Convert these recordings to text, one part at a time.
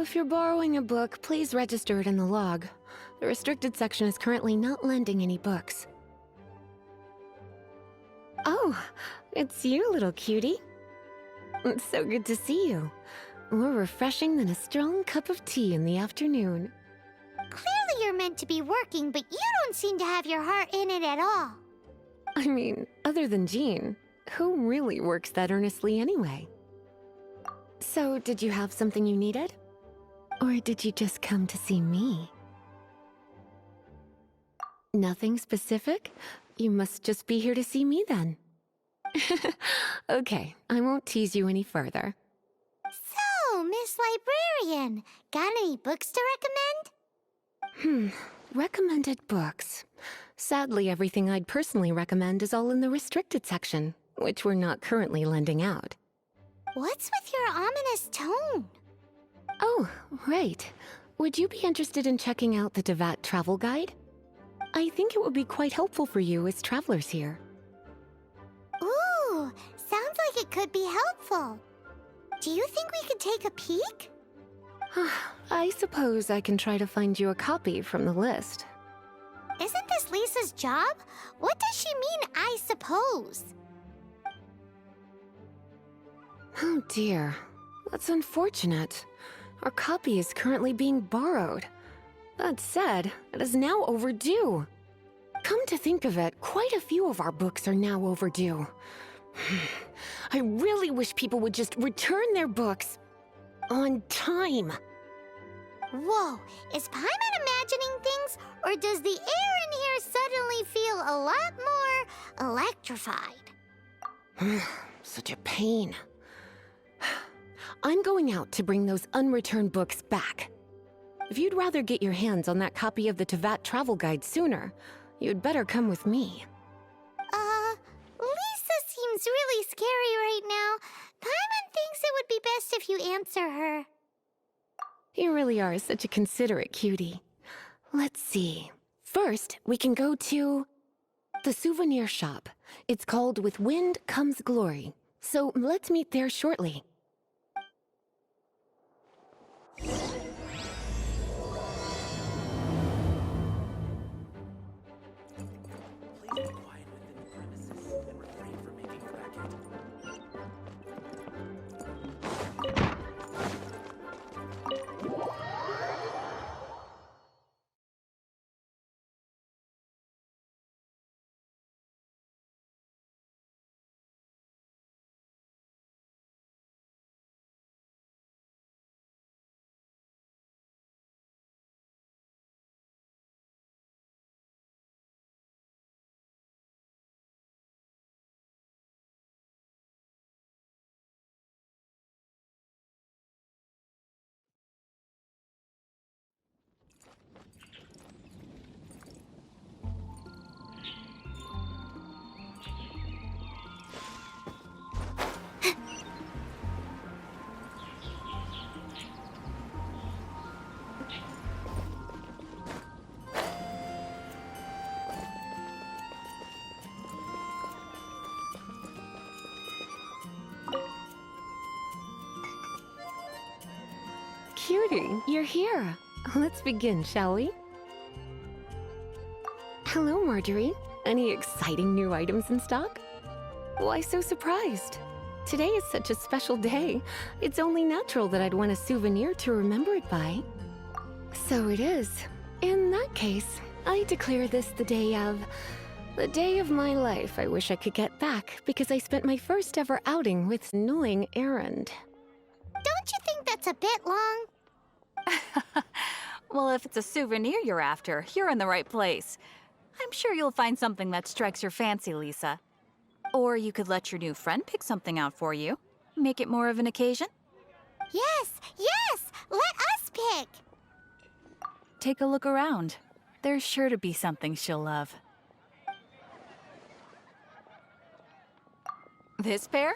If you're borrowing a book, please register it in the log. The restricted section is currently not lending any books. Oh, it's you, little cutie. It's so good to see you. More refreshing than a strong cup of tea in the afternoon. Clearly you're meant to be working, but you don't seem to have your heart in it at all. I mean, other than Jean, who really works that earnestly anyway? So, did you have something you needed? Or did you just come to see me? Nothing specific? You must just be here to see me then. Okay, I won't tease you any further. So, Miss Librarian, got any books to recommend? Recommended books. Sadly, everything I'd personally recommend is all in the restricted section, which we're not currently lending out. What's with your ominous tone? Oh, right. Would you be interested in checking out the Tevat travel guide? I think it would be quite helpful for you as travelers here. Ooh, sounds like it could be helpful. Do you think we could take a peek? I suppose I can try to find you a copy from the list. Isn't this Lisa's job? What does she mean, I suppose? Oh dear, that's unfortunate. Our copy is currently being borrowed. That said, it is now overdue. Come to think of it, quite a few of our books are now overdue. I really wish people would just return their books on time. Whoa, is Paimon imagining things, or does the air in here suddenly feel a lot more electrified? Such a pain. I'm going out to bring those unreturned books back. If you'd rather get your hands on that copy of the Tevat travel guide sooner, you'd better come with me. Lisa seems really scary right now. Paimon thinks it would be best if you answer her. You really are such a considerate cutie. Let's see. First, we can go to the souvenir shop. It's called With Wind Comes Glory. So let's meet there shortly. Please be quiet within the premises and refrain from making a racket. Cutie, you're here. Let's begin, shall we? Hello, Marjorie. Any exciting new items in stock? Why so surprised? Today is such a special day. It's only natural that I'd want a souvenir to remember it by. So it is. In that case, I declare this the day of my life I wish I could get back because I spent my first ever outing with an annoying errand. Don't you think that's a bit long? Well, if it's a souvenir you're after, you're in the right place. I'm sure you'll find something that strikes your fancy, Lisa. Or you could let your new friend pick something out for you. Make it more of an occasion. Yes, let us pick. Take a look around. There's sure to be something she'll love. This pair?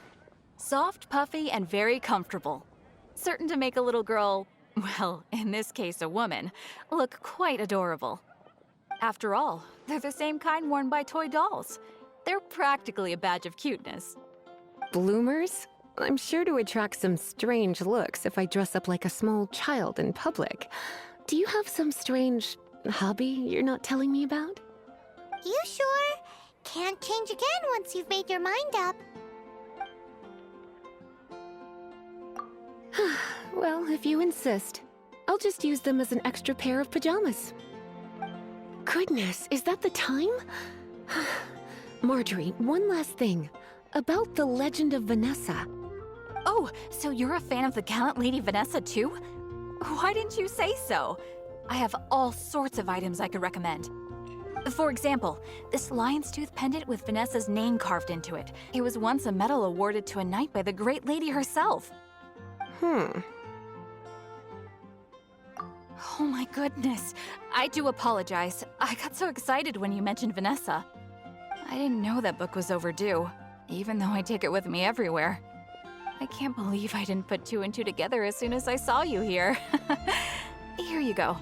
Soft, puffy, and very comfortable. Certain to make a little girl, well, in this case a woman, look quite adorable. After all, they're the same kind worn by toy dolls. They're practically a badge of cuteness. Bloomers? I'm sure to attract some strange looks if I dress up like a small child in public. Do you have some strange hobby you're not telling me about? You sure? Can't change again once you've made your mind up. Well, if you insist, I'll just use them as an extra pair of pajamas. Goodness, is that the time? Marjorie, one last thing. About the legend of Vanessa. Oh, so you're a fan of the gallant Lady Vanessa too? Why didn't you say so? I have all sorts of items I could recommend. For example, this lion's tooth pendant with Vanessa's name carved into it. It was once a medal awarded to a knight by the great lady herself. Oh my goodness. I do apologize. I got so excited when you mentioned Vanessa. I didn't know that book was overdue, even though I take it with me everywhere. I can't believe I didn't put two and two together as soon as I saw you here. Here you go.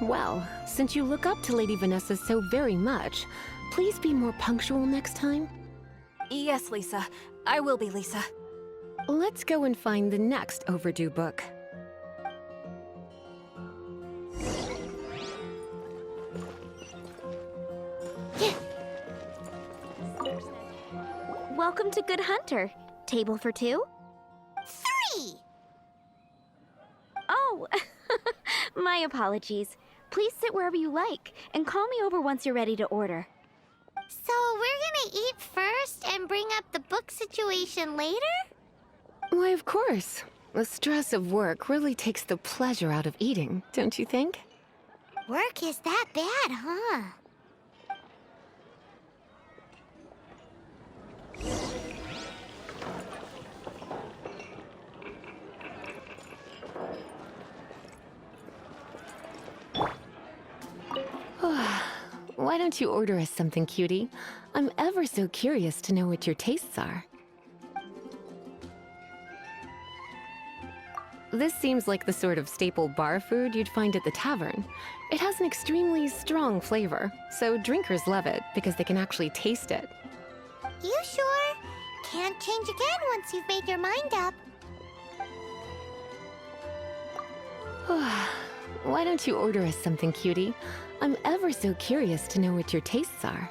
Well, since you look up to Lady Vanessa so very much, please be more punctual next time. Yes, Lisa. I will be, Lisa. Let's go and find the next overdue book. Welcome to Good Hunter. Table for two? 3! Oh, my apologies. Please sit wherever you like, and call me over once you're ready to order. So we're gonna eat first and bring up the book situation later? Why, of course. The stress of work really takes the pleasure out of eating, don't you think? Work is that bad, huh? Why don't you order us something, cutie? I'm ever so curious to know what your tastes are. This seems like the sort of staple bar food you'd find at the tavern. It has an extremely strong flavor, so drinkers love it because they can actually taste it. You sure? Can't change again once you've made your mind up. Why don't you order us something, cutie? I'm ever so curious to know what your tastes are.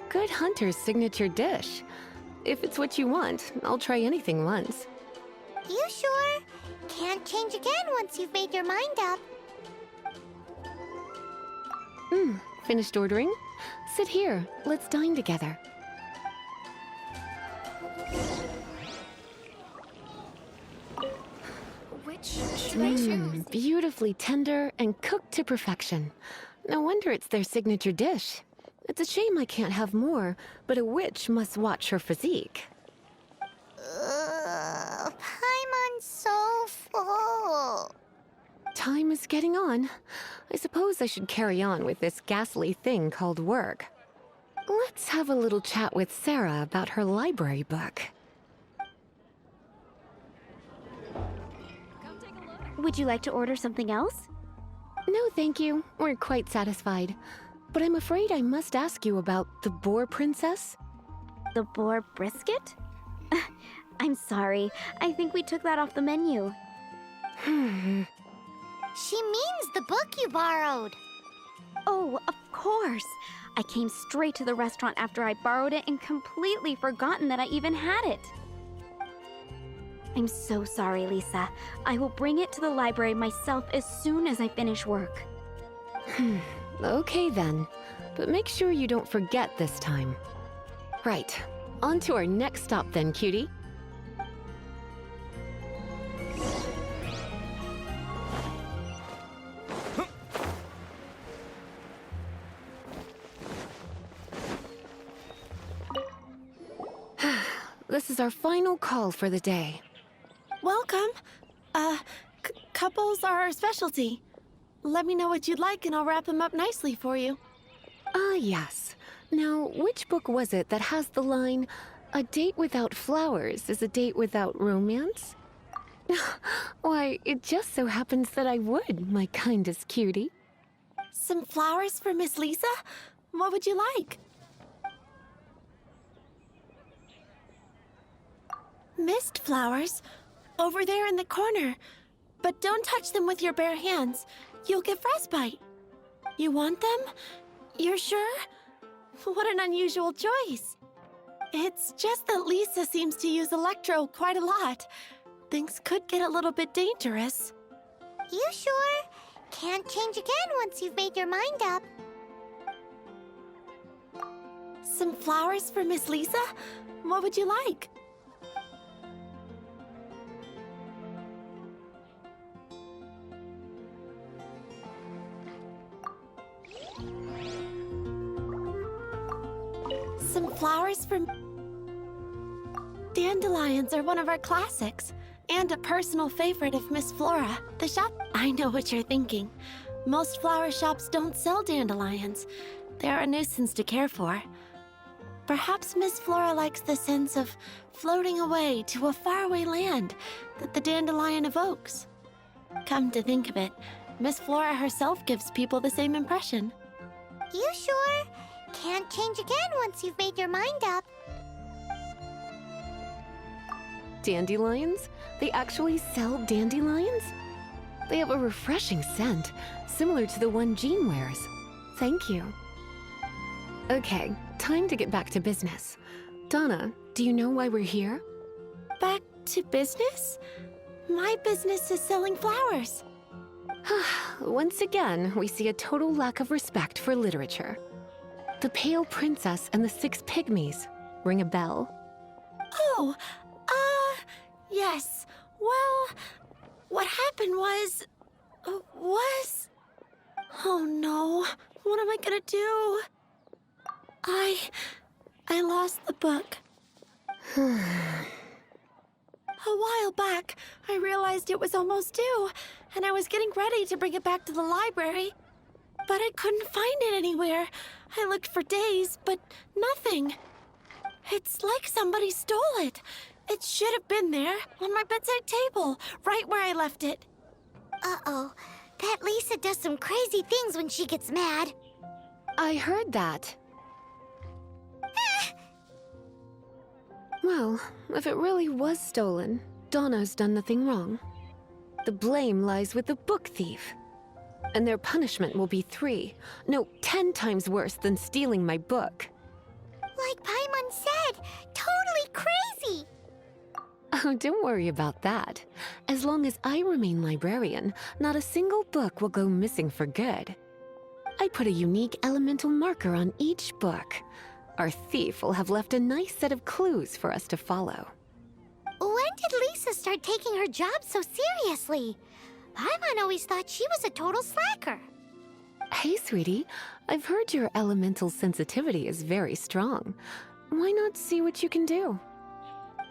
Good Hunter's signature dish. If it's what you want, I'll try anything once. You sure? Can't change again once you've made your mind up. Finished ordering? Sit here. Let's dine together. Which should I choose? Beautifully tender and cooked to perfection. No wonder it's their signature dish. It's a shame I can't have more, but a witch must watch her physique. Paimon's so full. Time is getting on. I suppose I should carry on with this ghastly thing called work. Let's have a little chat with Sarah about her library book. Would you like to order something else? No, thank you. We're quite satisfied. But I'm afraid I must ask you about the Boar Princess. The boar brisket? I'm sorry. I think we took that off the menu. She means the book you borrowed. Oh, of course. I came straight to the restaurant after I borrowed it and completely forgotten that I even had it. I'm so sorry, Lisa. I will bring it to the library myself as soon as I finish work. Okay then. But make sure you don't forget this time. Right. On to our next stop then, cutie. This is our final call for the day. Welcome. Couples are our specialty. Let me know what you'd like and I'll wrap them up nicely for you. Yes. Now, which book was it that has the line, "A date without flowers is a date without romance"? Why, it just so happens that I would, my kindest cutie. Some flowers for Miss Lisa? What would you like? Mist flowers? Over there in the corner. But don't touch them with your bare hands. You'll get frostbite. You want them? You're sure? What an unusual choice. It's just that Lisa seems to use Electro quite a lot. Things could get a little bit dangerous. You sure? Can't change again once you've made your mind up. Some flowers for Miss Lisa? What would you like? Some flowers for... Dandelions are one of our classics, and a personal favorite of Miss Flora. The shop... I know what you're thinking. Most flower shops don't sell dandelions. They're a nuisance to care for. Perhaps Miss Flora likes the sense of floating away to a faraway land that the dandelion evokes. Come to think of it, Miss Flora herself gives people the same impression. You sure? Can't change again once you've made your mind up. Dandelions? They actually sell dandelions? They have a refreshing scent, similar to the one Jean wears. Thank you. Okay, time to get back to business. Donna, do you know why we're here? Back to business? My business is selling flowers. Once again, we see a total lack of respect for literature. The Pale Princess and the Six Pygmies. Ring a bell? Oh, yes. Well, what happened was... Oh no, what am I gonna do? I lost the book. A while back, I realized it was almost due, and I was getting ready to bring it back to the library. But I couldn't find it anywhere. I looked for days, but nothing. It's like somebody stole it. It should have been there, on my bedside table, right where I left it. Uh-oh. That Lisa does some crazy things when she gets mad. I heard that. Well, if it really was stolen, Donna's done nothing wrong. The blame lies with the book thief. And their punishment will be 10 times worse than stealing my book. Like Paimon said, totally crazy. Oh, don't worry about that. As long as I remain librarian, not a single book will go missing for good. I put a unique elemental marker on each book. Our thief will have left a nice set of clues for us to follow. When did Lisa start taking her job so seriously? Paimon always thought she was a total slacker. Hey, sweetie, I've heard your elemental sensitivity is very strong. Why not see what you can do?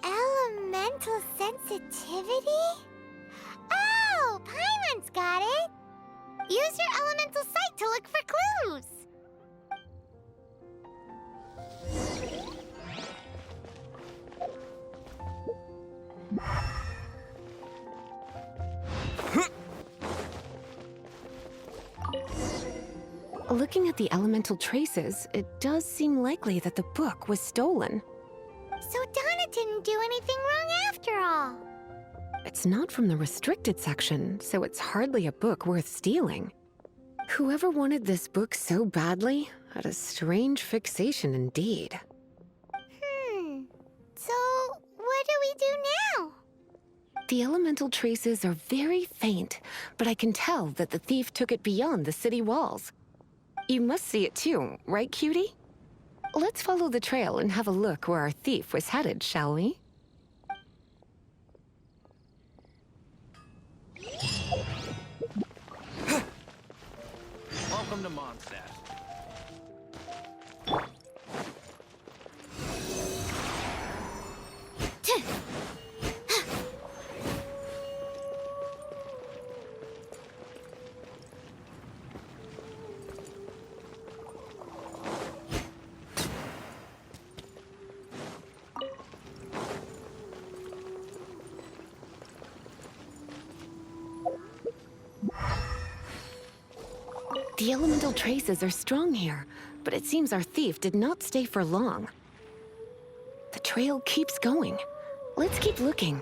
Elemental sensitivity? Oh, Paimon's got it! Use your elemental sight to look for clues! Looking at the elemental traces, it does seem likely that the book was stolen. So Donna didn't do anything wrong after all. It's not from the restricted section, so it's hardly a book worth stealing. Whoever wanted this book so badly had a strange fixation indeed. So what do we do now? The elemental traces are very faint, but I can tell that the thief took it beyond the city walls. You must see it too, right, cutie? Let's follow the trail and have a look where our thief was headed, shall we? Welcome to Mondstadt. The elemental traces are strong here, but it seems our thief did not stay for long. The trail keeps going. Let's keep looking.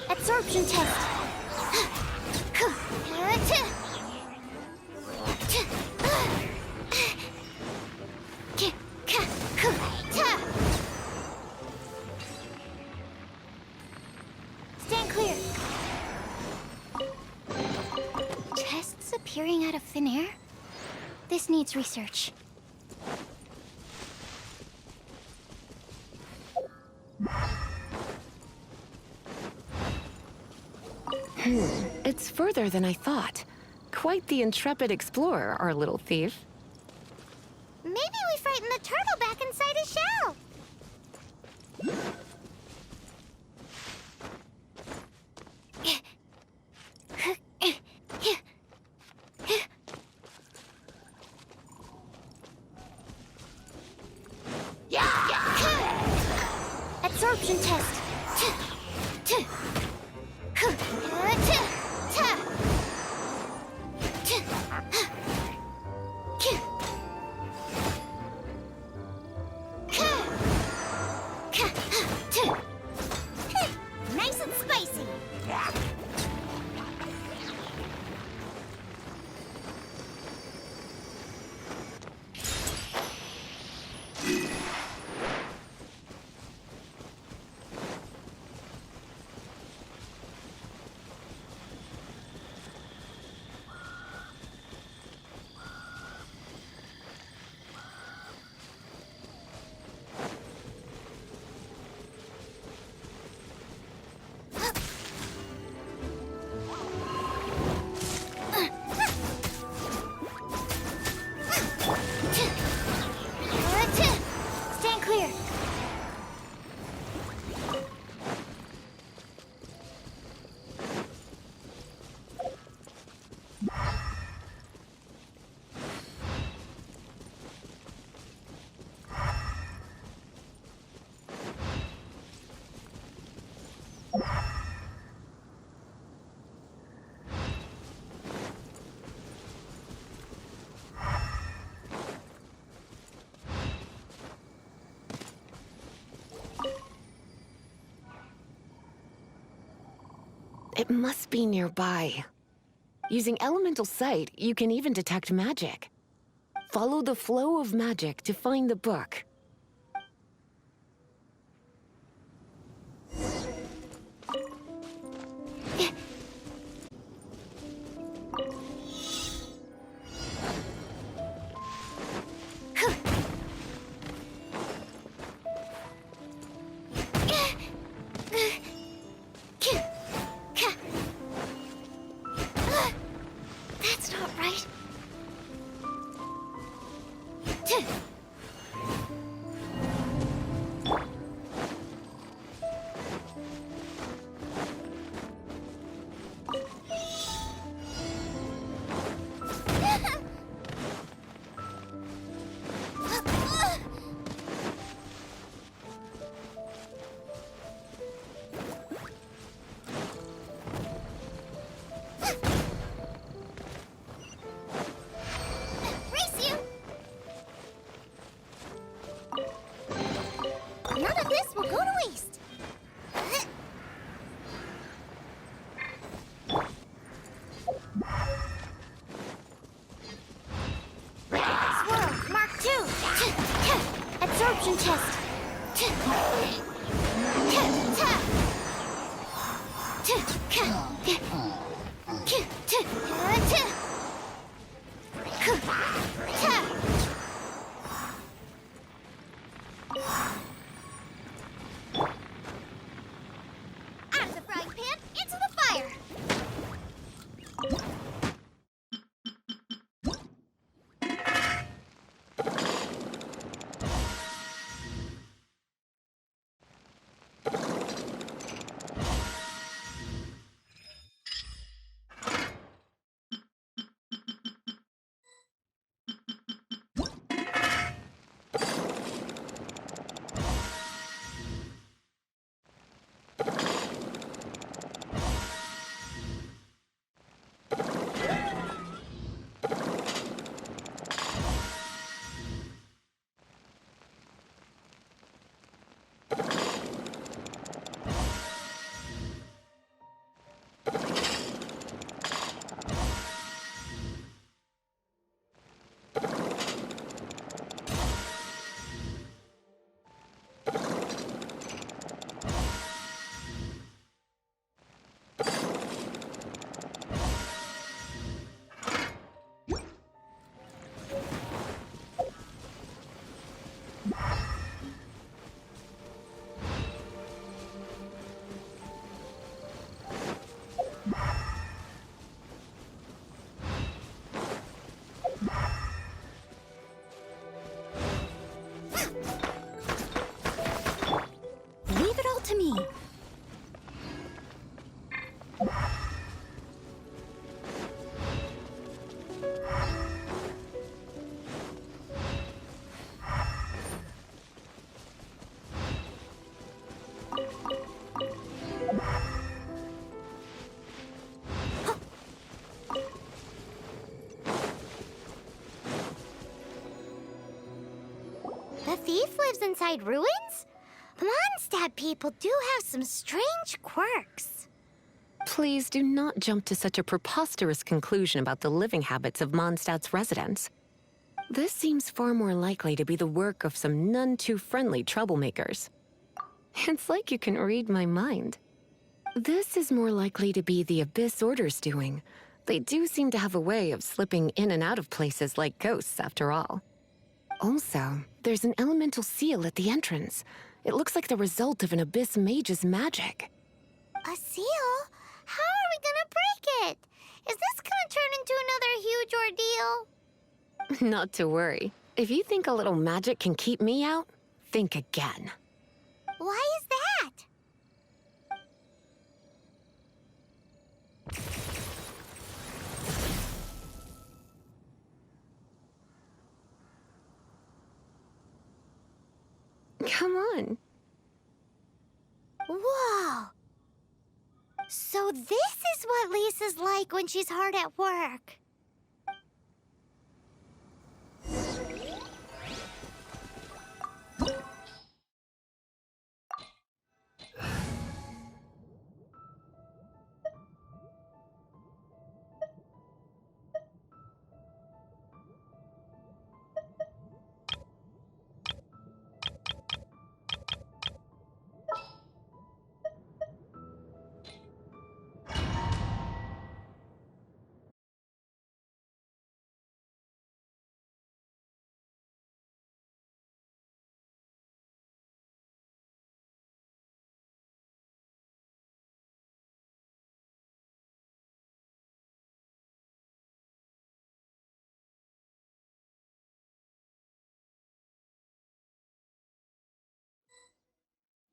Absorption test. Stand clear. Tests appearing out of thin air? This needs research. It's further than I thought. Quite the intrepid explorer, our little thief. Maybe we frightened the turtle back inside his shell. Absorption test. Nice and spicy. Stand clear. It must be nearby. Using elemental sight, you can even detect magic. Follow the flow of magic to find the book. That's not right. Race you! Swirl, Mark 2. Absorption test. Out of the frying pan, into the fire. Leave it all to me. The thief lives inside ruins? The Mondstadt people do have some strange quirks. Please do not jump to such a preposterous conclusion about the living habits of Mondstadt's residents. This seems far more likely to be the work of some none too friendly troublemakers. It's like you can read my mind. This is more likely to be the Abyss Order's doing. They do seem to have a way of slipping in and out of places like ghosts, after all. Also, there's an elemental seal at the entrance. It looks like the result of an Abyss mage's magic. A seal? How are we gonna break it? Is this gonna turn into another huge ordeal? Not to worry. If you think a little magic can keep me out, think again. Why is that? Come on. Whoa! So this is what Lisa's like when she's hard at work.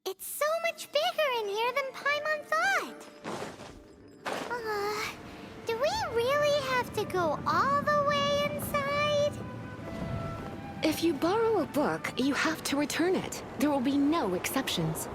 It's so much bigger in here than Paimon thought. Do we really have to go all the way inside? If you borrow a book, you have to return it. There will be no exceptions.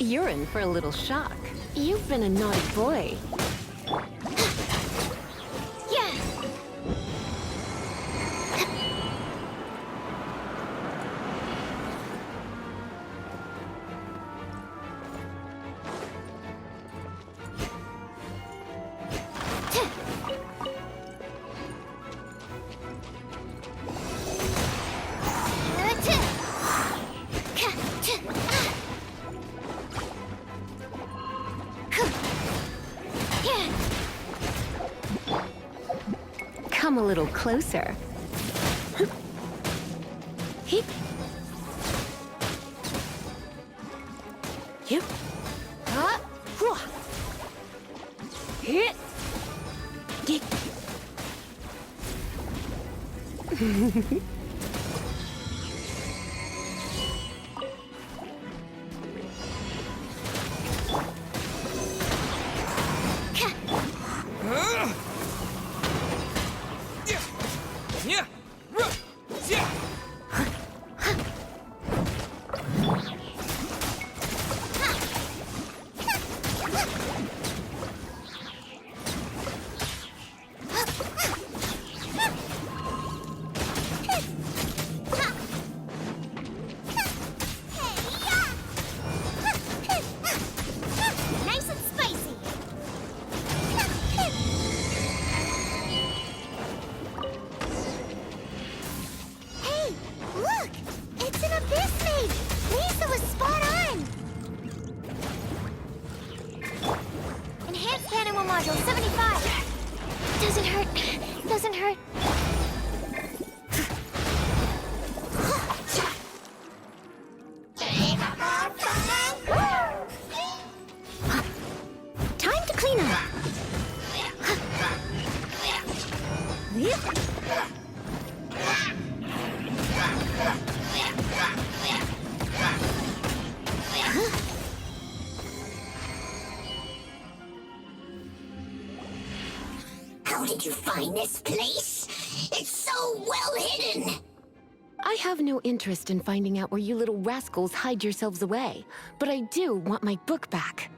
You're in for a little shock. You've been a naughty boy. Yeah. Come a little closer. Heep. Yep. Ah. Hua. Hit. Get. Yeah. Yeah. Nice and spicy. Hey, look! It's an abyss mage! Lisa was spot on! Enhanced Animal Module 75! Doesn't hurt. Doesn't hurt. Time to clean up. How did you find this place? It's so well hidden! I have no interest in finding out where you little rascals hide yourselves away, but I do want my book back.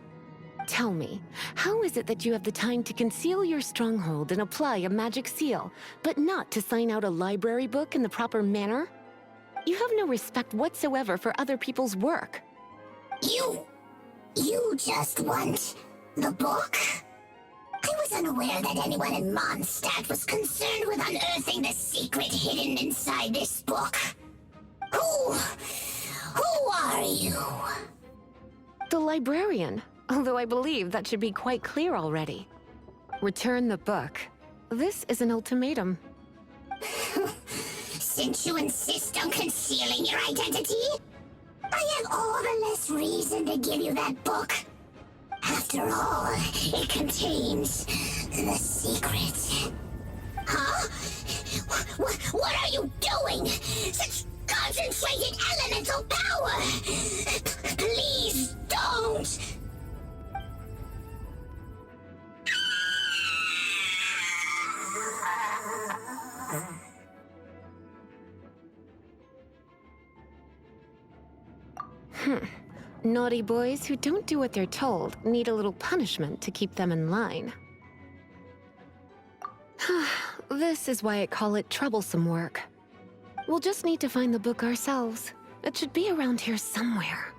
Tell me, how is it that you have the time to conceal your stronghold and apply a magic seal, but not to sign out a library book in the proper manner? You have no respect whatsoever for other people's work. You just want the book? I was unaware that anyone in Mondstadt was concerned with unearthing the secret hidden inside this book. Who are you? The librarian, although I believe that should be quite clear already. Return the book. This is an ultimatum. Since you insist on concealing your identity, I have all the less reason to give you that book. After all, it contains the secret. Huh? What are you doing? Such concentrated elemental power! Please don't! Naughty boys who don't do what they're told need a little punishment to keep them in line. This is why I call it troublesome work. We'll just need to find the book ourselves. It should be around here somewhere.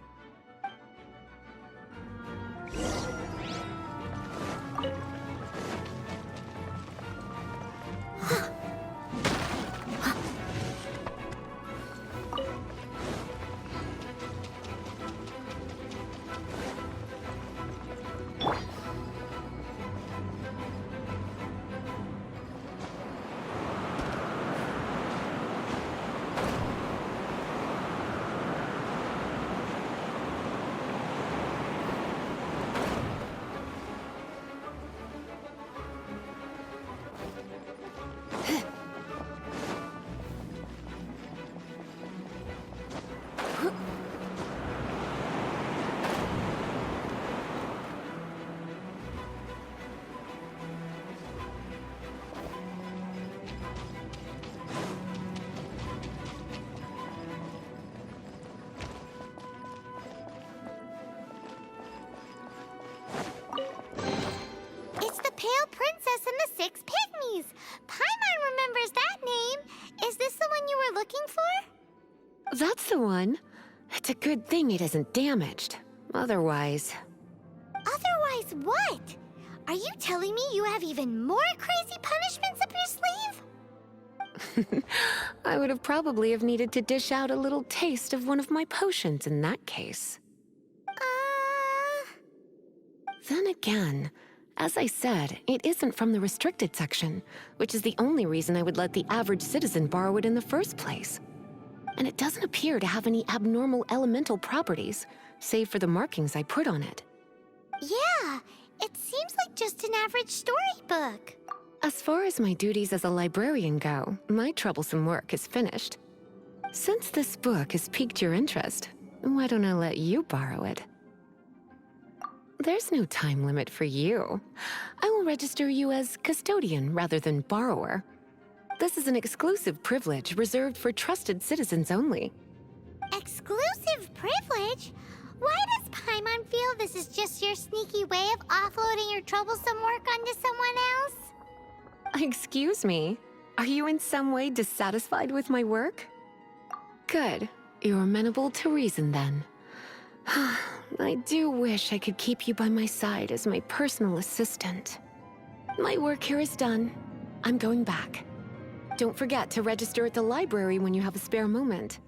Good thing it isn't damaged. Otherwise... Otherwise what? Are you telling me you have even more crazy punishments up your sleeve? I would have probably have needed to dish out a little taste of one of my potions in that case. Then again, as I said, it isn't from the restricted section, which is the only reason I would let the average citizen borrow it in the first place. And it doesn't appear to have any abnormal elemental properties, save for the markings I put on it. Yeah, it seems like just an average storybook. As far as my duties as a librarian go, my troublesome work is finished. Since this book has piqued your interest, why don't I let you borrow it? There's no time limit for you. I will register you as custodian rather than borrower. This is an exclusive privilege reserved for trusted citizens only. Exclusive privilege? Why does Paimon feel this is just your sneaky way of offloading your troublesome work onto someone else? Excuse me, are you in some way dissatisfied with my work? Good, you're amenable to reason then. I do wish I could keep you by my side as my personal assistant. My work here is done. I'm going back. Don't forget to register at the library when you have a spare moment.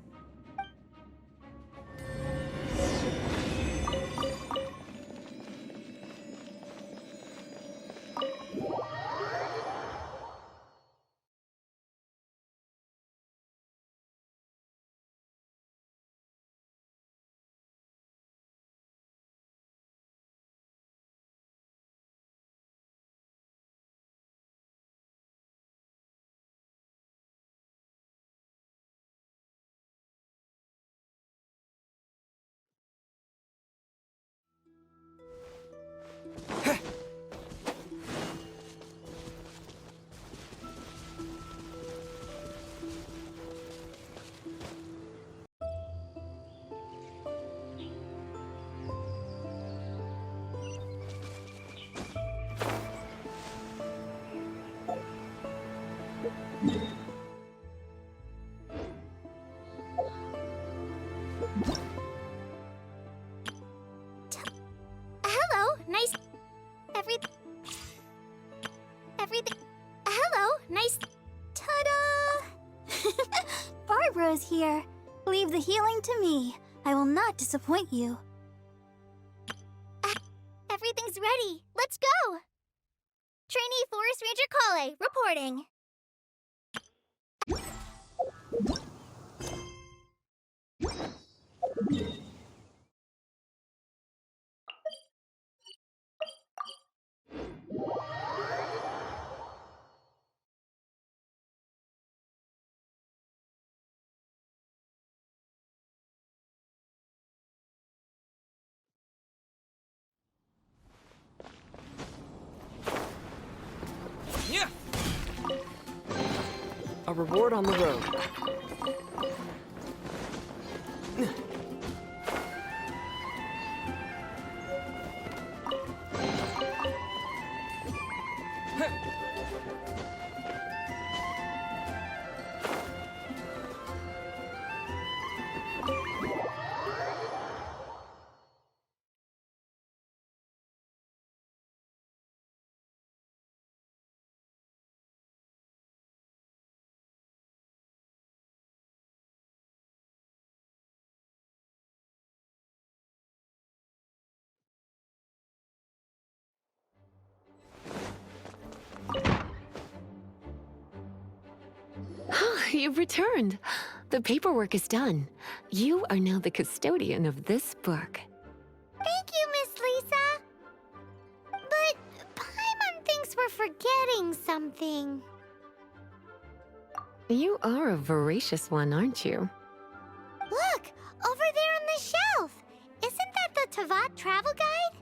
Hello, nice... Everything... Hello, nice... Ta-da! Barbara's here. Leave the healing to me. I will not disappoint you. Everything's ready. Let's go! Trainee Forest Ranger Kale, reporting. Yeah. A reward on the road. You've returned. The paperwork is done. You are now the custodian of this book. Thank you, Miss Lisa. But Paimon thinks we're forgetting something. You are a voracious one, aren't you? Look, over there on the shelf. Isn't that the Tavat travel guide?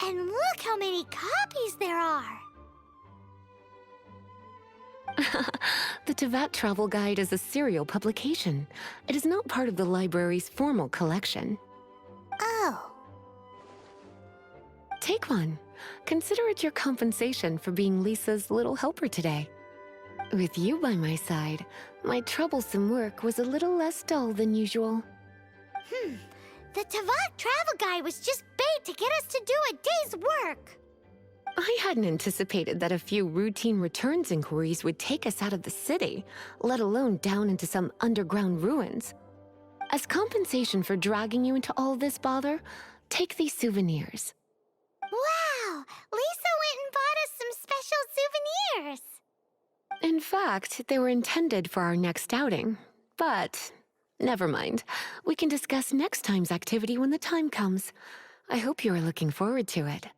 And look how many copies there are. The Tavat Travel Guide is a serial publication. It is not part of the library's formal collection. Oh. Take one. Consider it your compensation for being Lisa's little helper today. With you by my side, my troublesome work was a little less dull than usual. The Tavok travel guy was just bait to get us to do a day's work. I hadn't anticipated that a few routine returns inquiries would take us out of the city, let alone down into some underground ruins. As compensation for dragging you into all this bother, take these souvenirs. Wow! Lisa went and bought us some special souvenirs. In fact, they were intended for our next outing. But never mind. We can discuss next time's activity when the time comes. I hope you are looking forward to it.